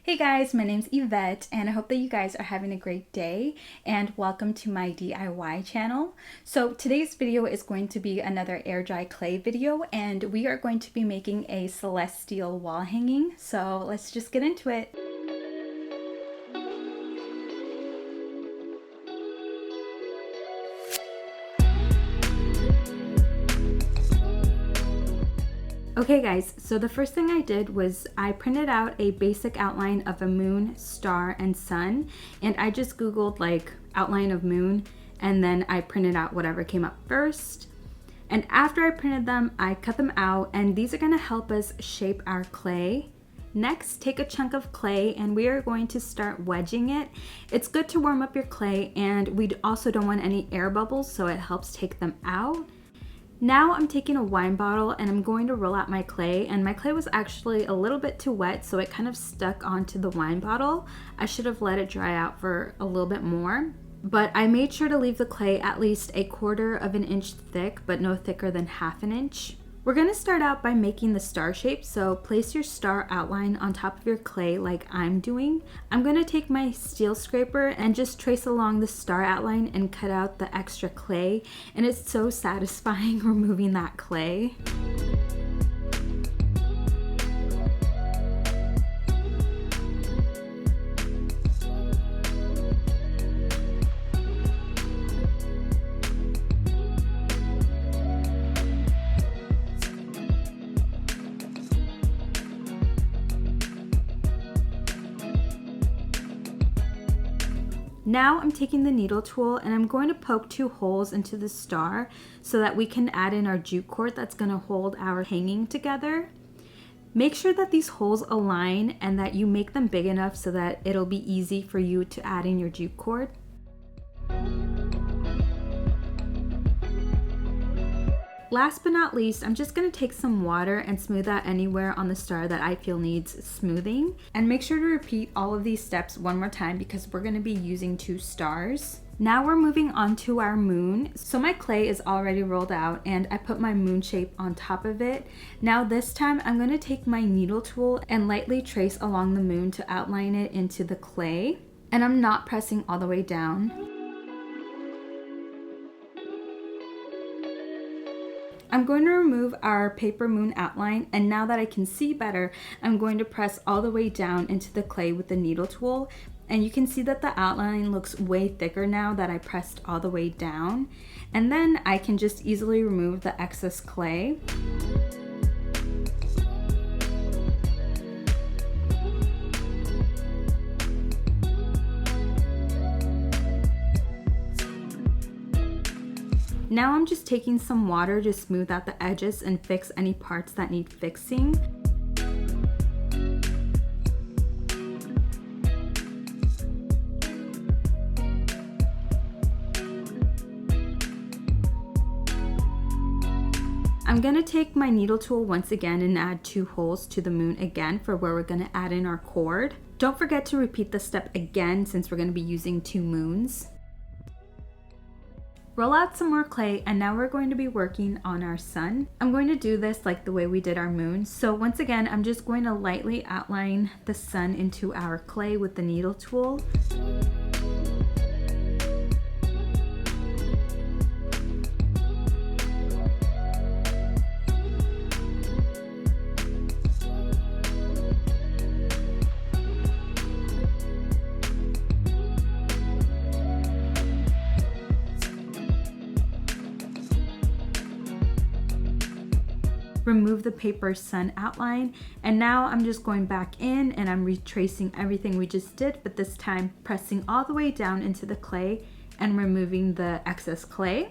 Hey guys, my name's Yvette and I hope that you guys are having a great day and welcome to my DIY channel. So today's video is going to be another air dry clay video and we are going to be making a celestial wall hanging. So let's just get into it. Okay guys, so the first thing I did was I printed out a basic outline of a moon, star, and sun, and I just googled like outline of moon and then I printed out whatever came up first. And after I printed them, I cut them out and these are going to help us shape our clay. Next, take a chunk of clay and we are going to start wedging it. It's good to warm up your clay and we also don't want any air bubbles, so it helps take them out. Now I'm taking a wine bottle and I'm going to roll out my clay, and my clay was actually a little bit too wet, so it kind of stuck onto the wine bottle. I should have let it dry out for a little bit more, but I made sure to leave the clay at least 1/4 of an inch thick, but no thicker than 1/2 inch. We're going to start out by making the star shape, so place your star outline on top of your clay like I'm doing. I'm going to take my steel scraper and just trace along the star outline and cut out the extra clay, and it's so satisfying removing that clay. Now I'm taking the needle tool and I'm going to poke 2 holes into the star so that we can add in our jute cord that's going to hold our hanging together. Make sure that these holes align and that you make them big enough so that it'll be easy for you to add in your jute cord. Last but not least, I'm just going to take some water and smooth out anywhere on the star that I feel needs smoothing. And make sure to repeat all of these steps one more time because we're going to be using 2 stars. Now we're moving on to our moon. So my clay is already rolled out and I put my moon shape on top of it. Now this time I'm going to take my needle tool and lightly trace along the moon to outline it into the clay. And I'm not pressing all the way down. I'm going to remove our paper moon outline, and now that I can see better, I'm going to press all the way down into the clay with the needle tool, and you can see that the outline looks way thicker now that I pressed all the way down. And then I can just easily remove the excess clay. Now I'm just taking some water to smooth out the edges and fix any parts that need fixing. I'm going to take my needle tool once again and add 2 holes to the moon again for where we're going to add in our cord. Don't forget to repeat this step again since we're going to be using 2 moons. Roll out some more clay and now we're going to be working on our sun. I'm going to do this like the way we did our moon. So once again, I'm just going to lightly outline the sun into our clay with the needle tool. Remove the paper sun outline, and now I'm just going back in and I'm retracing everything we just did, but this time pressing all the way down into the clay and removing the excess clay.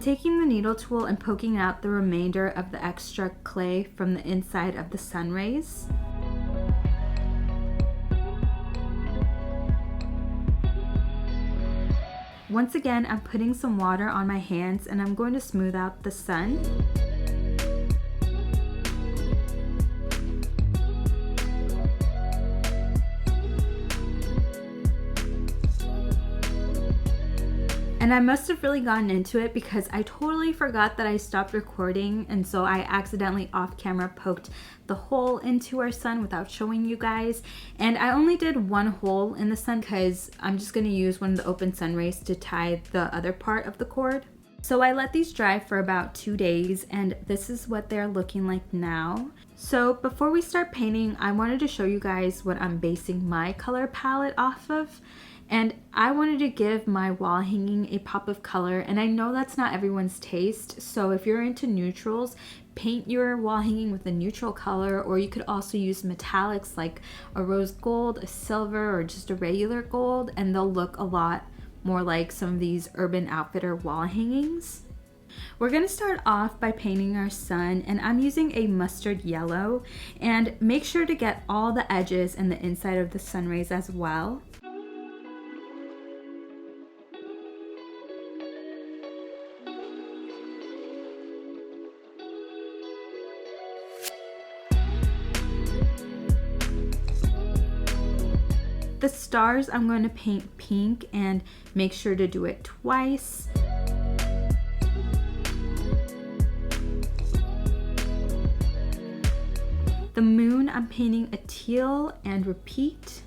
taking the needle tool and poking out the remainder of the extra clay from the inside of the sun rays. Once again, I'm putting some water on my hands and I'm going to smooth out the sun. And I must have really gotten into it because I totally forgot that I stopped recording, and so I accidentally off camera poked the hole into our sun without showing you guys. And I only did one hole in the sun because I'm just going to use one of the open sun rays to tie the other part of the cord. So I let these dry for about 2 days, and this is what they're looking like now. So before we start painting, I wanted to show you guys what I'm basing my color palette off of. And I wanted to give my wall hanging a pop of color, and I know that's not everyone's taste, so if you're into neutrals, paint your wall hanging with a neutral color, or you could also use metallics like a rose gold, a silver, or just a regular gold, and they'll look a lot more like some of these Urban Outfitter wall hangings. We're going to start off by painting our sun, and I'm using a mustard yellow, and make sure to get all the edges and the inside of the sun rays as well. The stars I'm going to paint pink and make sure to do it twice. The moon I'm painting a teal and repeat.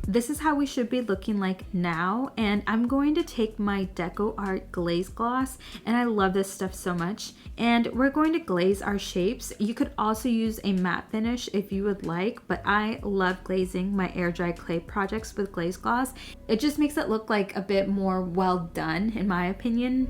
This is how we should be looking like now, and I'm going to take my Decor glaze gloss, and I love this stuff so much, and we're going to glaze our shapes. You could also use a matte finish if you would like, but I love glazing my air dry clay projects with glaze gloss. It just makes it look like a bit more well done, in my opinion.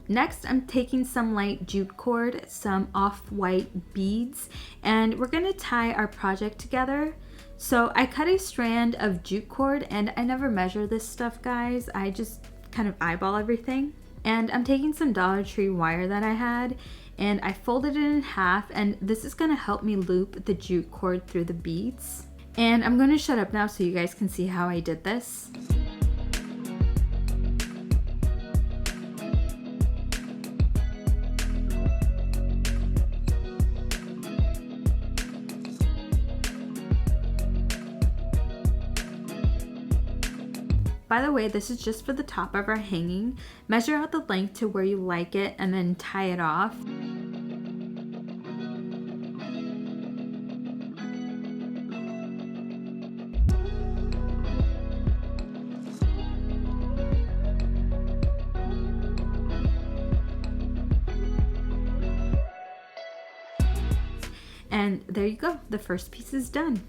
Next, I'm taking some light jute cord, some off-white beads, and we're gonna tie our project together. So I cut a strand of jute cord, and I never measure this stuff, guys. I just kind of eyeball everything. And I'm taking some Dollar Tree wire that I had, and I folded it in half, and this is gonna help me loop the jute cord through the beads. And I'm gonna shut up now so you guys can see how I did this. By the way, this is just for the top of our hanging. Measure out the length to where you like it and then tie it off. And there you go, the first piece is done.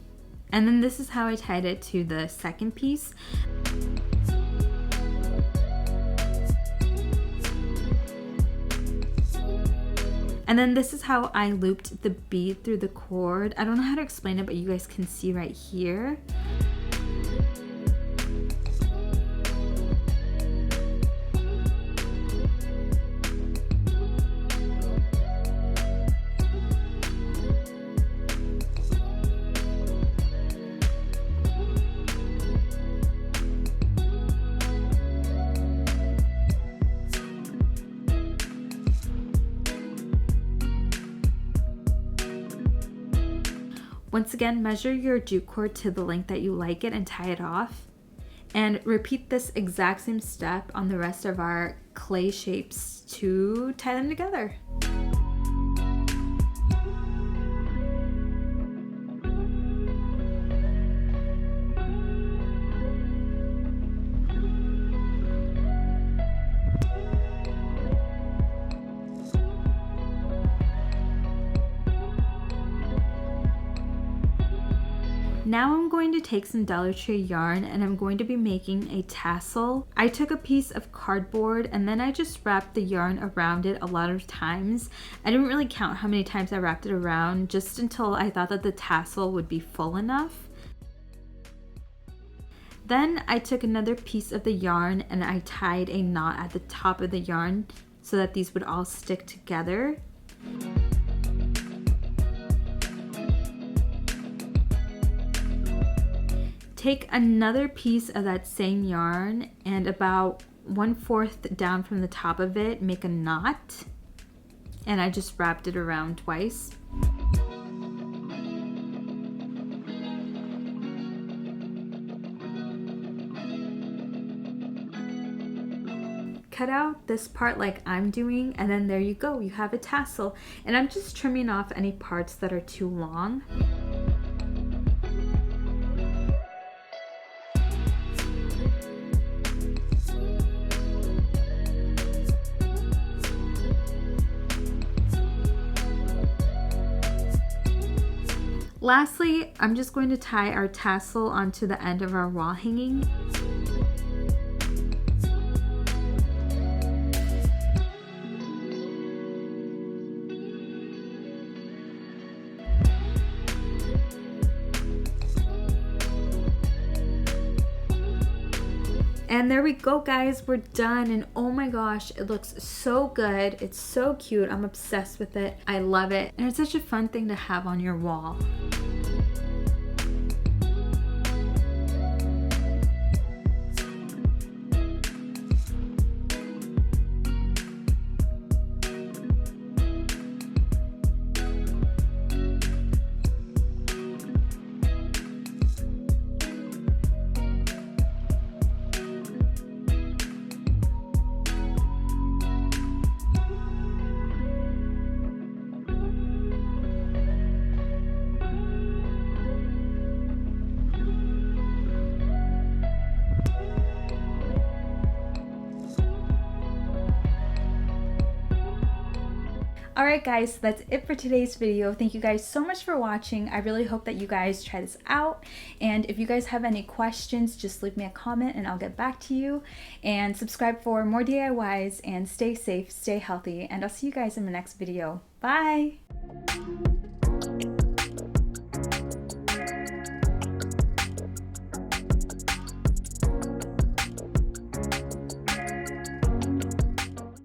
And then this is how I tied it to the second piece. And then this is how I looped the bead through the cord. I don't know how to explain it, but you guys can see right here. Once again, measure your jute cord to the length that you like it and tie it off. And repeat this exact same step on the rest of our clay shapes to tie them together. Now I'm going to take some Dollar Tree yarn and I'm going to be making a tassel. I took a piece of cardboard and then I just wrapped the yarn around it a lot of times. I didn't really count how many times I wrapped it around, just until I thought that the tassel would be full enough. Then I took another piece of the yarn and I tied a knot at the top of the yarn so that these would all stick together. Take another piece of that same yarn and about 1/4 down from the top of it, make a knot, and I just wrapped it around twice. Cut out this part like I'm doing, and then there you go, you have a tassel. And I'm just trimming off any parts that are too long. Lastly, I'm just going to tie our tassel onto the end of our wall hanging. And there we go, guys, we're done. And oh my gosh, it looks so good. It's so cute. I'm obsessed with it. I love it. And it's such a fun thing to have on your wall. Alright guys, that's it for today's video. Thank you guys so much for watching. I really hope that you guys try this out. And if you guys have any questions, just leave me a comment and I'll get back to you. And subscribe for more DIYs, and stay safe, stay healthy, and I'll see you guys in the next video. Bye!